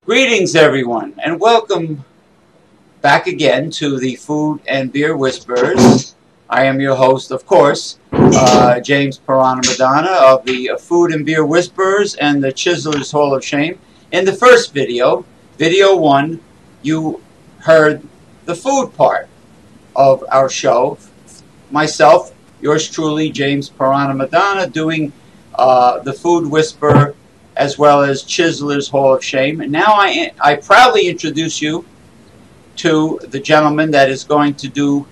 Greetings, everyone, and welcome back again to the Food and Beer Whisperers. I am your host, of course, James Madonna of the Food and Beer Whisperers and the Chiseler's Hall of Shame. In the first video, video 1, you heard the food part of our show. Myself, yours truly, James Madonna, doing the Food Whisper as well as Chiseler's Hall of Shame. And now I proudly introduce you to the gentleman that is going to do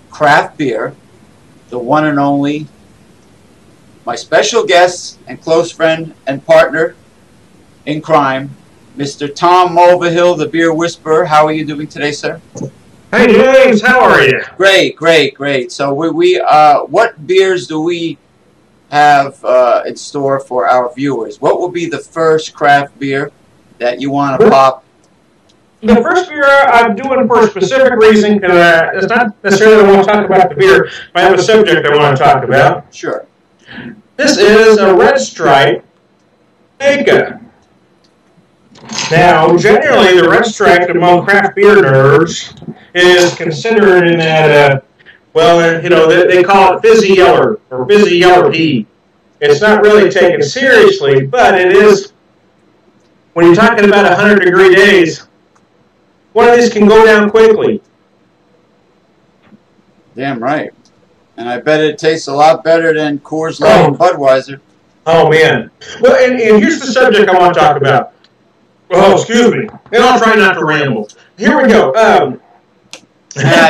craft beer, the one and only, my special guest and close friend and partner in crime, Mr. Tom Mulvihill, the Beer Whisperer. How are you doing today, sir? Hey, James, how are you? Great, great, great. So what beers do we have in store for our viewers? What will be the first craft beer that you want to pop? The first beer I'm doing for a specific reason, because it's not necessarily I want to talk about the beer, but I have a subject I want to talk about. Sure. This is a Red Stripe Jamaica. Now, generally, the Red Stripe among craft beer nerds is considered in that, well, you know, they call it fizzy yeller or fizzy yeller pea. It's not really taken seriously, but it is, when you're talking about 100-degree days, one of these can go down quickly. Damn right. And I bet it tastes a lot better than Coors Light and Budweiser. Oh, man. Well, and here's the subject I want to talk about. Oh, excuse me. And I'll try not to ramble. Here we go.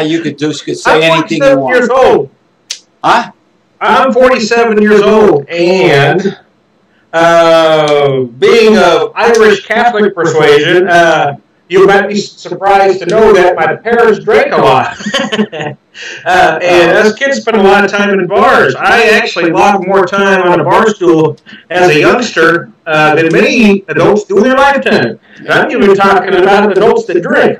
You could say anything you want. I'm 47 years old. Huh? I'm 47 years old, and being of Irish Catholic persuasion, you might be surprised to know that my parents drank a lot. And us kids spend a lot of time in bars. I actually logged more time on a bar stool as a youngster than many adults do in their lifetime. And I'm even talking about adults that drink.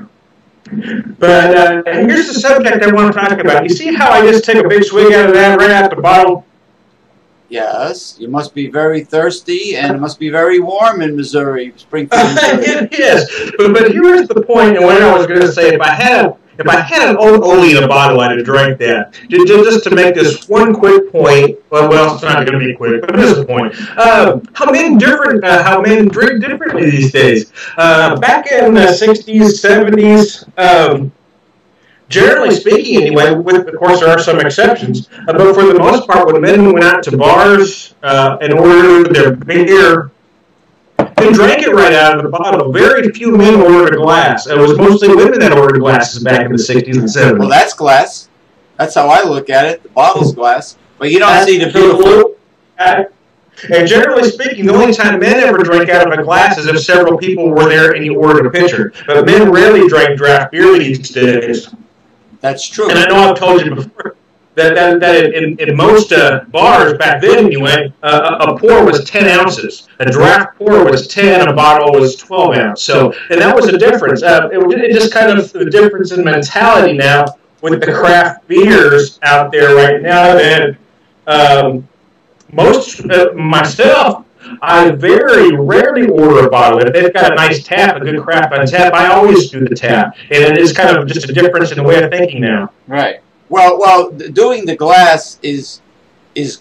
But here's the subject I want to talk about. You see how I just take a big swig out of that right out the bottle? Yes, you must be very thirsty, and it must be very warm in Missouri, Springfield, Missouri. It is. But here's the point, and what I was going to say, if I had an old Oli in a bottle, I'd have drank that. Just to make this one quick point. Well, it's not going to be quick, but this is the point. How men drink differently these days. Back in the 60s, 70s, generally speaking, anyway, of course there are some exceptions, but for the most part, when men went out to bars and ordered their beer, they drank it right out of the bottle. Very few men ordered a glass. It was mostly women that ordered glasses back in the 60s and 70s. Well, that's glass. That's how I look at it. The bottle's glass. But you don't see the beautiful... And generally speaking, the only time men ever drank out of a glass is if several people were there and you ordered a pitcher. But men rarely drank draft beer these days. That's true. And I know I've told you before that in most bars back then anyway, a pour was 10 ounces. A draft pour was 10, and a bottle was 12 ounces. So, and that was a difference. It just kind of the difference in mentality now with the craft beers out there right now. And myself, I very rarely order a bottle. If they've got a nice tap, a good craft on tap, I always do the tap. And it's kind of just a difference in the way of thinking now. Right. Well, doing the glass is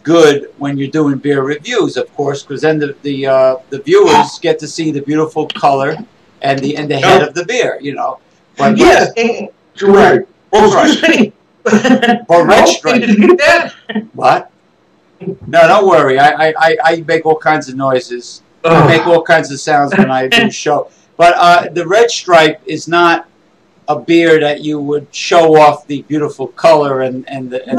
good when you're doing beer reviews, of course, because then the viewers get to see the beautiful color and the head of the beer, you know. But yes, you're right. Oh, excuse me. Or Red Stripe. Did you get that? What? No, don't worry. I make all kinds of noises. I make all kinds of sounds when I do show. But the Red Stripe is not a beer that you would show off the beautiful color and the head.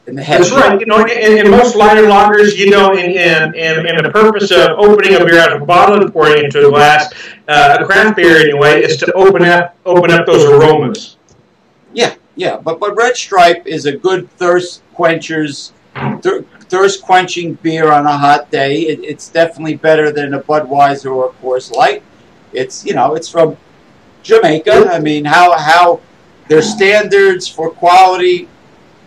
That's right. You know, in most lighter lagers, you know, in the purpose of opening a beer out of a bottle and pouring it into a glass, a craft beer anyway, is to open up those aromas. Yeah. But Red Stripe is a good thirst quenching beer on a hot day. It's definitely better than a Budweiser or a Coors Light. It's from Jamaica. I mean, how their standards for quality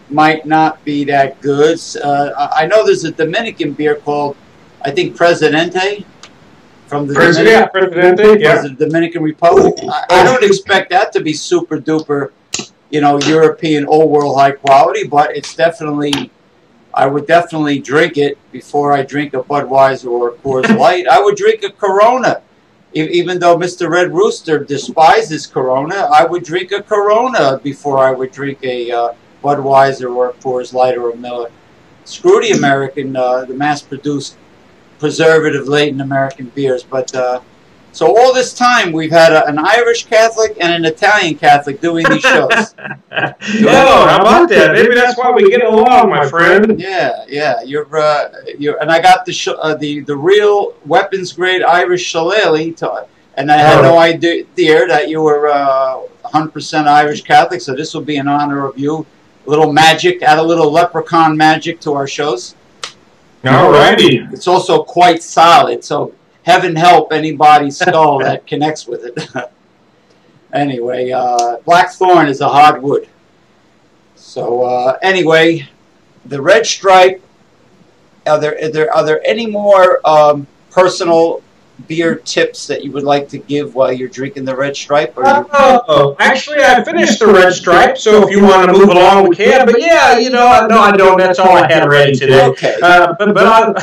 might not be that good. I know there's a Dominican beer called, I think, Presidente, from the Dominican Republic. I don't expect that to be super duper, European old world high quality, but it's definitely. I would definitely drink it before I drink a Budweiser or a Coors Light. I would drink a Corona. Even though Mr. Red Rooster despises Corona, I would drink a Corona before I would drink a Budweiser or a Coors Light or a Miller. Screw the American, the mass-produced, preservative-laden American beers. But so all this time, we've had an Irish Catholic and an Italian Catholic doing these shows. How about that? Maybe that's why we get along, my friend. Yeah. You're, and I got the real weapons-grade Irish Chiseler, and I had no idea that you were 100% Irish Catholic. So this will be in honor of you. A little magic, add a little leprechaun magic to our shows. Alrighty. It's also quite solid, so heaven help anybody's skull that connects with it. Anyway, Blackthorn is a hardwood. So anyway, the Red Stripe. Are there any more personal beer tips that you would like to give while you're drinking the Red Stripe? Actually, I finished the Red Stripe, so if you want to move along, we can. But yeah, no, I don't. That's all I had ready today. Okay. But I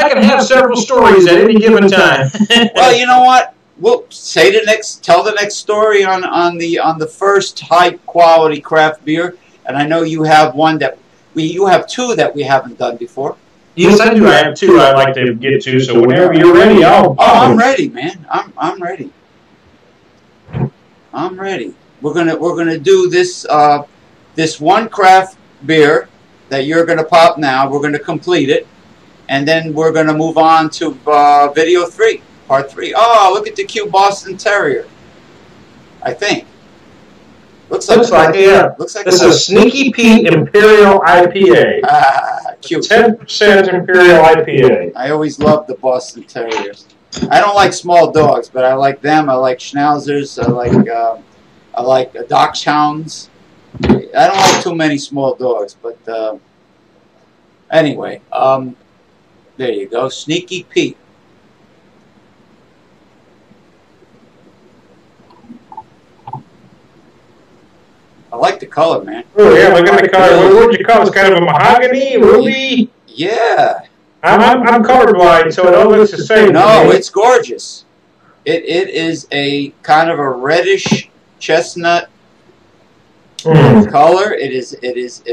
can have several stories at any given time. Well, you know what? We'll tell the next story on the first high quality craft beer, and I know you have you have two that we haven't done before. Yes, I do. I have two I'd like to get to. So whenever you're ready, I'm ready, man. I'm ready. I'm ready. We're gonna do this this one craft beer that you're gonna pop now. We're gonna complete it, and then we're gonna move on to video 3, part 3. Oh, look at the cute Boston Terrier. I think. Looks like this is a Sneaky Pete Imperial IPA. Cute. 10% Imperial IPA. I always loved the Boston Terriers. I don't like small dogs, but I like them. I like Schnauzers. I like Dachshunds. I don't like too many small dogs, but anyway, there you go, Sneaky Pete. I like the color, man. Oh yeah, look at the color. What would you call it? It's kind of a mahogany, ruby. Yeah. I'm colorblind, so it all looks the same. No, it's gorgeous. It is a kind of a reddish chestnut color. It is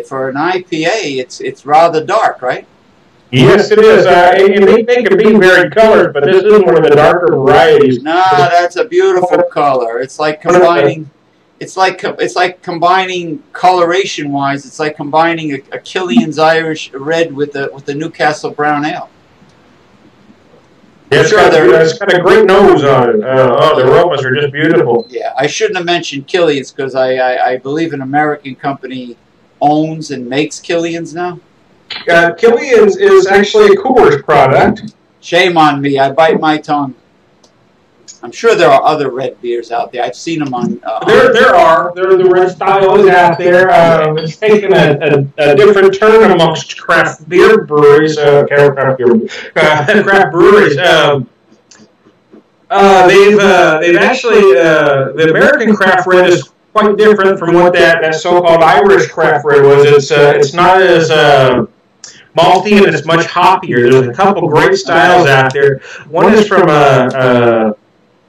for an IPA. It's rather dark, right? Yes, it is. They can be very colored, but this is one of the darker varieties. No, that's a beautiful color. It's like combining. It's like combining coloration-wise. It's like combining a Killian's Irish Red with the Newcastle Brown Ale. Yeah, it's got a great nose on it. The aromas are just beautiful. Yeah, I shouldn't have mentioned Killian's because I believe an American company owns and makes Killian's now. Killian's is actually a Coors product. Shame on me. I bite my tongue. I'm sure there are other red beers out there. I've seen them on. There are. The red style is out there. It's taken a different turn amongst craft beer breweries. Craft breweries. They've actually the American craft red is quite different from what that so-called Irish craft red was. It's not as malty and it's much hoppier. There's a couple great styles out there. One is from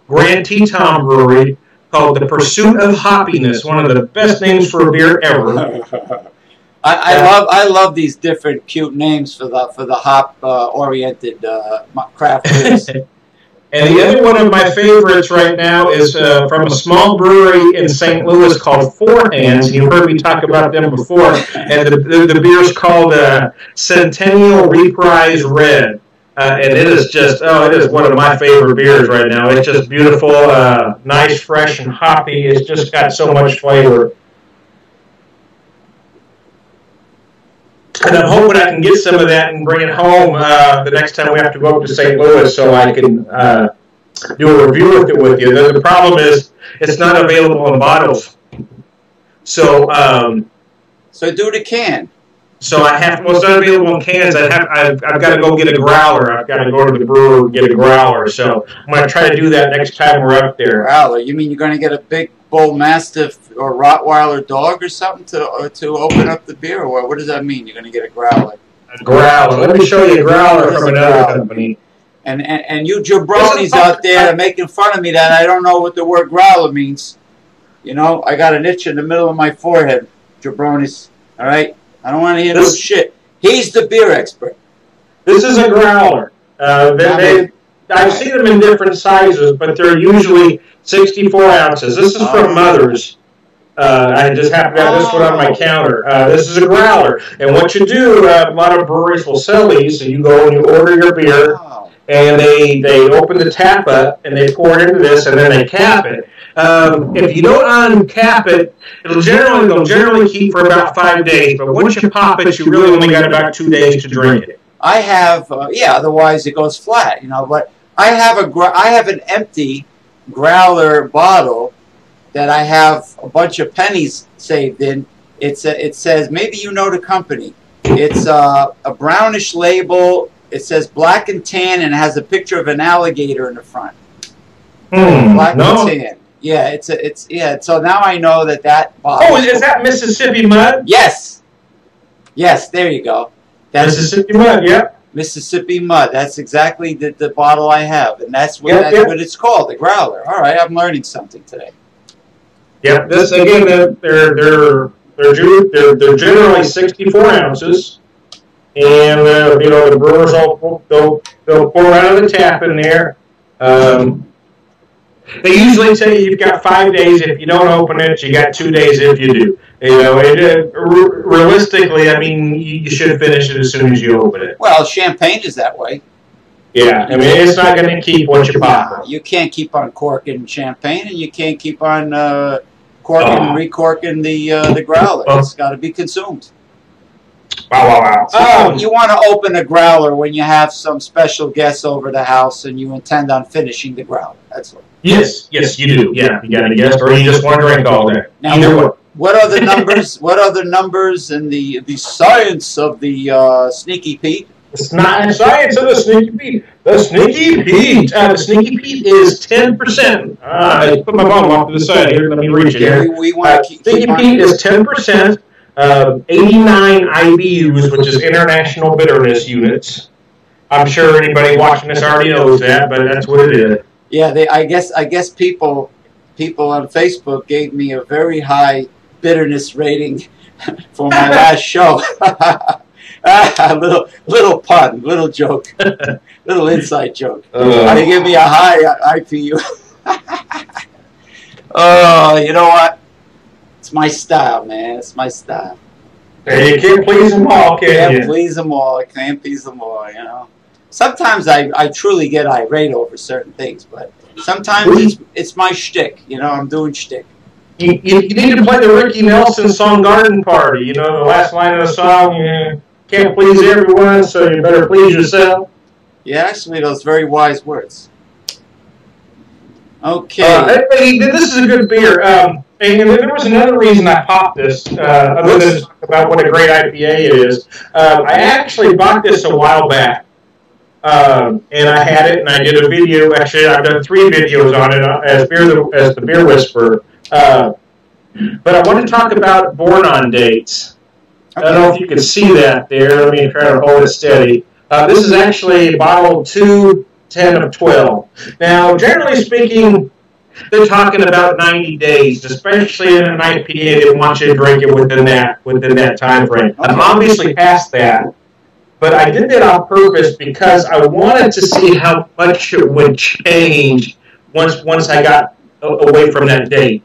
Grand Teton Brewery called The Pursuit of Hoppiness, one of the best names for a beer ever. I love these different cute names for the hop oriented craft beers. And the other one of my favorites right now is from a small brewery in St. Louis called Four Hands. You've heard me talk about them before. And the beer's called Centennial Reprise Red. And it is just, it is one of my favorite beers right now. It's just beautiful, nice, fresh, and hoppy. It's just got so much flavor. And I'm hoping I can get some of that and bring it home the next time we have to go up to St. Louis so I can do a review of it with you. The problem is it's not available in bottles. So do the can. So I have, well, it's not available in cans. I've got to go get a growler. I've got to go to the brewer and get a growler. So I'm going to try to do that next time we're up there. Growler? You mean you're going to get a big bull mastiff or Rottweiler dog or something to open up the beer? Or what does that mean? You're going to get a growler? A growler. Let me show you a growler from another company. And you jabronis out there are making fun of me that I don't know what the word growler means. You know, I got an itch in the middle of my forehead, jabronis. All right? I don't want to hear no shit. He's the beer expert. This is a growler. I've seen them in different sizes, but they're usually 64 ounces. This is from Mother's. I just happen to have this one on my counter. This is a growler. And what you do, a lot of breweries will sell these, so you go and you order your beer, and they open the tap up, and they pour it into this, and then they cap it. If you don't uncap it, they'll generally keep for about 5 days. But once you pop it, you really only got about 2 days to drink it. I have, otherwise it goes flat, you know. But I have an empty growler bottle that I have a bunch of pennies saved in. It says, maybe you know the company. It's a brownish label. It says black and tan, and it has a picture of an alligator in the front. Black and tan. Yeah, so now I know that bottle. Oh, is that Mississippi Mud? Yes. Yes, there you go. That's Mississippi Mud, yeah. Mississippi Mud. That's exactly the bottle I have, and that's what it's called, the growler. All right, I'm learning something today. Yep. This again, they're generally 64 ounces, and the brewers they'll pour out of the tap in there. They usually say you've got 5 days. If you don't open it, you got 2 days if you do. Realistically, I mean, you should finish it as soon as you open it. Well, champagne is that way. Yeah, I mean, it's not going to keep once you pop it. You can't keep on corking champagne, and you can't keep on corking and recorking the growler. It's got to be consumed. Wow. You want to open a growler when you have some special guests over the house and you intend on finishing the growler. That's what. Yes, you do. Yeah, you got a guest, or you just want to drink all day. Now, either way. What are the numbers? What are the numbers in the science of the Sneaky Pete? It's not science of the Sneaky Pete. The Sneaky Pete. The Sneaky Pete is 10%. I put my bottle off to the side here. Let me reach it here. Sneaky Pete is 10%. 89 IBUs, which is International Bitterness Units. I'm sure anybody watching this already knows that, but that's what it is. Yeah, I guess people on Facebook gave me a very high bitterness rating for my last show. little pun, little joke, little inside joke. They give me a high IPU. Oh, you know what? It's my style, man. It's my style. You can't please them all, can you? Can't please them all. I can't please them all, you know. Sometimes I truly get irate over certain things, but sometimes it's my shtick. You know, I'm doing shtick. You need to play the Ricky Nelson song Garden Party. You know, the last line of the song, you can't please everyone, so you better please yourself. Yeah, actually, those very wise words. Okay. This is a good beer. And there was another reason I popped this, other than talk about what a great IPA it is. I actually bought this a while back. And I had it, and I did a video. Actually, I've done 3 videos on it as the Beer Whisperer. But I want to talk about born on dates. Okay. I don't know if you can see that there. Let me try to hold it steady. This is actually bottle 210 of 12. Now, generally speaking, they're talking about 90 days, especially in an IPA. They want you to drink it within that time frame. I'm obviously past that. But I did that on purpose because I wanted to see how much it would change once I got away from that date.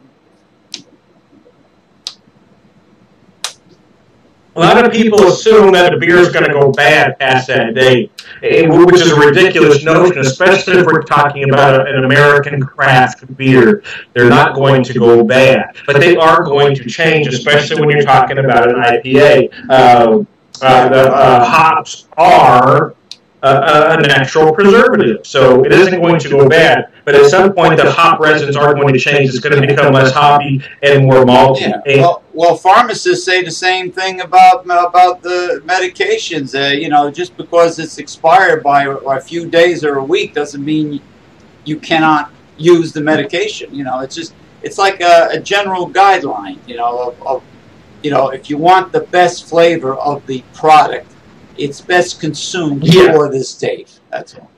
A lot of people assume that the beer is going to go bad past that date, which is a ridiculous notion, especially if we're talking about an American craft beer. They're not going to go bad, but they are going to change, especially when you're talking about an IPA. The hops are a natural preservative. So it isn't going to go bad. But at some point, the hop resins are going to change. It's going to become less hoppy and more malty. Yeah. Well, pharmacists say the same thing about the medications. You know, just because it's expired by a few days or a week doesn't mean you cannot use the medication. You know, it's like a general guideline. You know, if you want the best flavor of the product, it's best consumed before this date. That's all.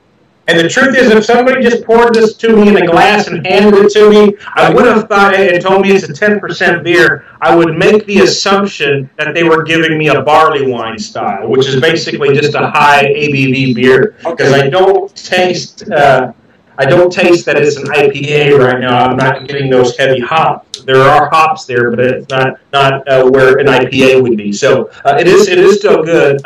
And the truth is, if somebody just poured this to me in a glass and handed it to me, I would have thought and told me it's a 10% beer. I would make the assumption that they were giving me a barley wine style, which is basically just a high ABV beer. Because I don't taste that it's an IPA right now. I'm not getting those heavy hops. There are hops there, but it's not where an IPA would be. So it is still good.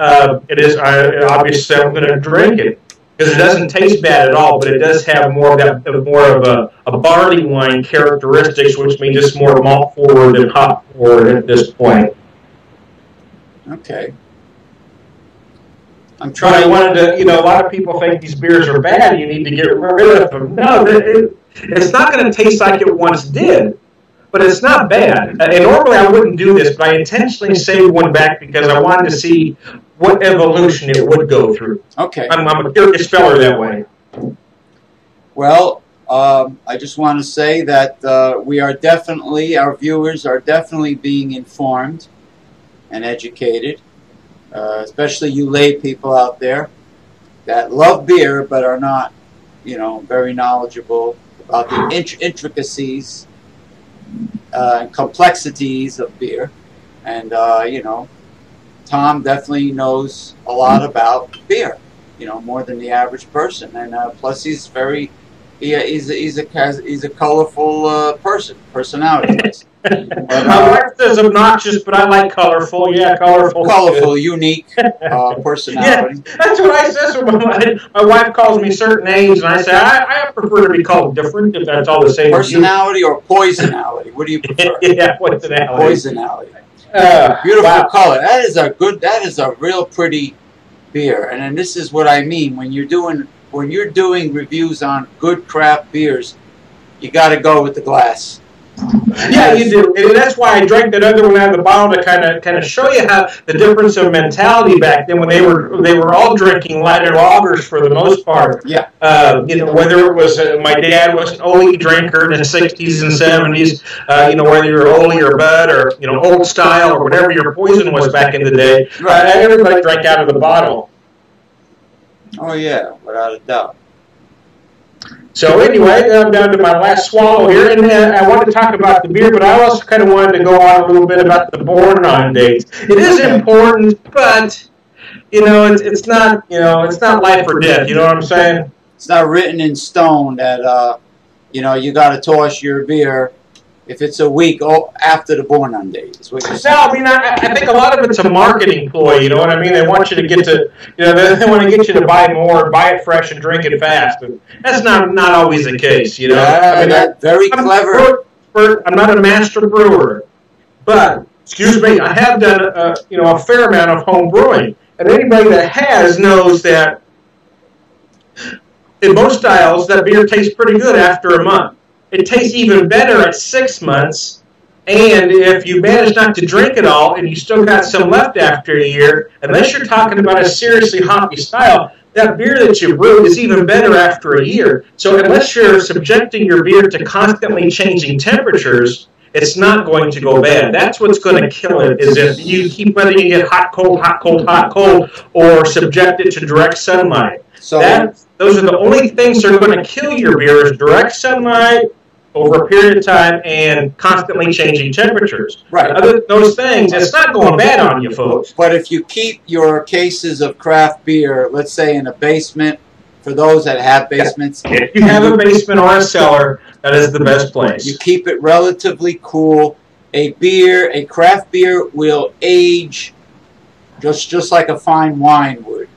It is. Obviously, I'm going to drink it. Because it doesn't taste bad at all, but it does have more of a barley wine characteristics, which means it's more malt forward and hop forward at this point. Okay. But I wanted to, a lot of people think these beers are bad. You need to get rid of them. No, it's not going to taste like it once did, but it's not bad. And normally I wouldn't do this, but I intentionally saved one back because I wanted to see what evolution it would go through. Okay. I'm a curious feller that way. Well, I just want to say that our viewers are definitely being informed and educated, especially you lay people out there that love beer but are not, very knowledgeable about the intricacies and complexities of beer. And, Tom definitely knows a lot about beer, more than the average person, and plus he's a colorful personality. My wife says obnoxious, but I like colorful. Yeah, colorful. Colorful, unique personality. Yeah, that's what I say. My wife calls me certain names, and I say I prefer to be called different. If that's all the same. Personality or poisonality? What do you prefer? Yeah, poisonality. Poisonality. Beautiful color. That is a real pretty beer. And then this is what I mean when you're doing reviews on good craft beers, you got to go with the glass. Yeah, you do, and that's why I drank that other one out of the bottle to kind of show you how the difference of mentality back then when they were all drinking lighter lagers for the most part. Yeah. Whether it was my dad was an Ole drinker in the 60s and 70s, whether you're Ole or Bud or Old Style or whatever your poison was back in the day. Everybody drank out of the bottle. Oh yeah, without a doubt. So anyway, I'm down to my last swallow here, and I wanted to talk about the beer, but I also kind of wanted to go on a little bit about the born-on dates. It is important, but it's not it's not life or death. You know what I'm saying? It's not written in stone that you got to toss your beer if it's a week after the born-on date. Is what you're saying. No, I mean I think a lot of it's a marketing ploy. You know what I mean? They want you to get to they want to get you to buy more, buy it fresh, and drink it fast. And that's not always the case. Very clever. I'm not a master brewer, but excuse me, I have done a fair amount of home brewing, and anybody that has knows that in most styles that beer tastes pretty good after a month. It tastes even better at 6 months, and if you manage not to drink it all and you still got some left after a year, unless you're talking about a seriously hoppy style, that beer that you brewed is even better after a year. So unless you're subjecting your beer to constantly changing temperatures, it's not going to go bad. That's what's going to kill it, is if you keep letting it get hot, cold, hot, cold, hot, cold, or subject it to direct sunlight. So those are the only things that are going to kill your beer is direct sunlight, over a period of time and constantly changing temperatures. Right. Other than those things, it's not going bad on you folks. But if you keep your cases of craft beer, let's say in a basement, for those that have basements. If you have a basement or a cellar, that is the best place. You keep it relatively cool. A craft beer will age just like a fine wine would.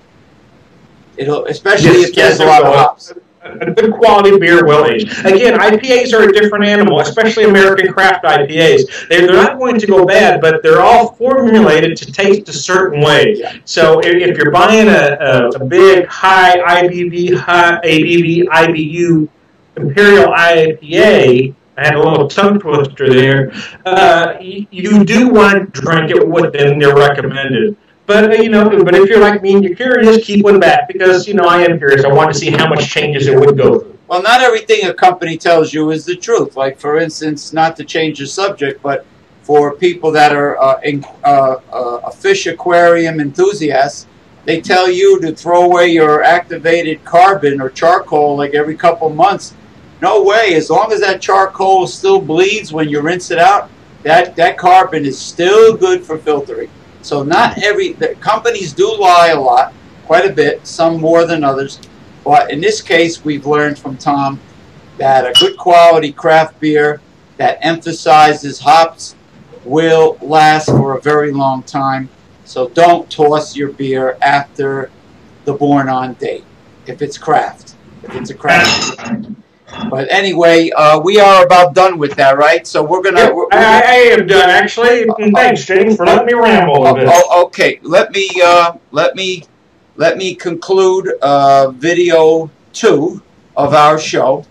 Especially if there's a lot of hops. a good quality beer well aged. Again, IPAs are a different animal, especially American craft IPAs. They're not going to go bad, but they're all formulated to taste a certain way. So if you're buying a big, high IBV, high ABV, IBU Imperial IPA, I had a little tongue twister there, you do want to drink it within their recommended. But but if you're like me and you're curious, keep one back because I am curious. I want to see how much changes it would go through. Well, not everything a company tells you is the truth. Like, for instance, not to change the subject, but for people that are a fish aquarium enthusiasts, they tell you to throw away your activated carbon or charcoal like every couple months. No way. As long as that charcoal still bleeds when you rinse it out, that carbon is still good for filtering. So the companies do lie a lot, quite a bit, some more than others. But in this case, we've learned from Tom that a good quality craft beer that emphasizes hops will last for a very long time. So don't toss your beer after the born on date if it's craft. If it's a craft beer. But anyway, we are about done with that, right? So we're gonna. I am done, actually. Thanks, James, for letting me ramble a bit. Okay. Let me conclude video 2 of our show.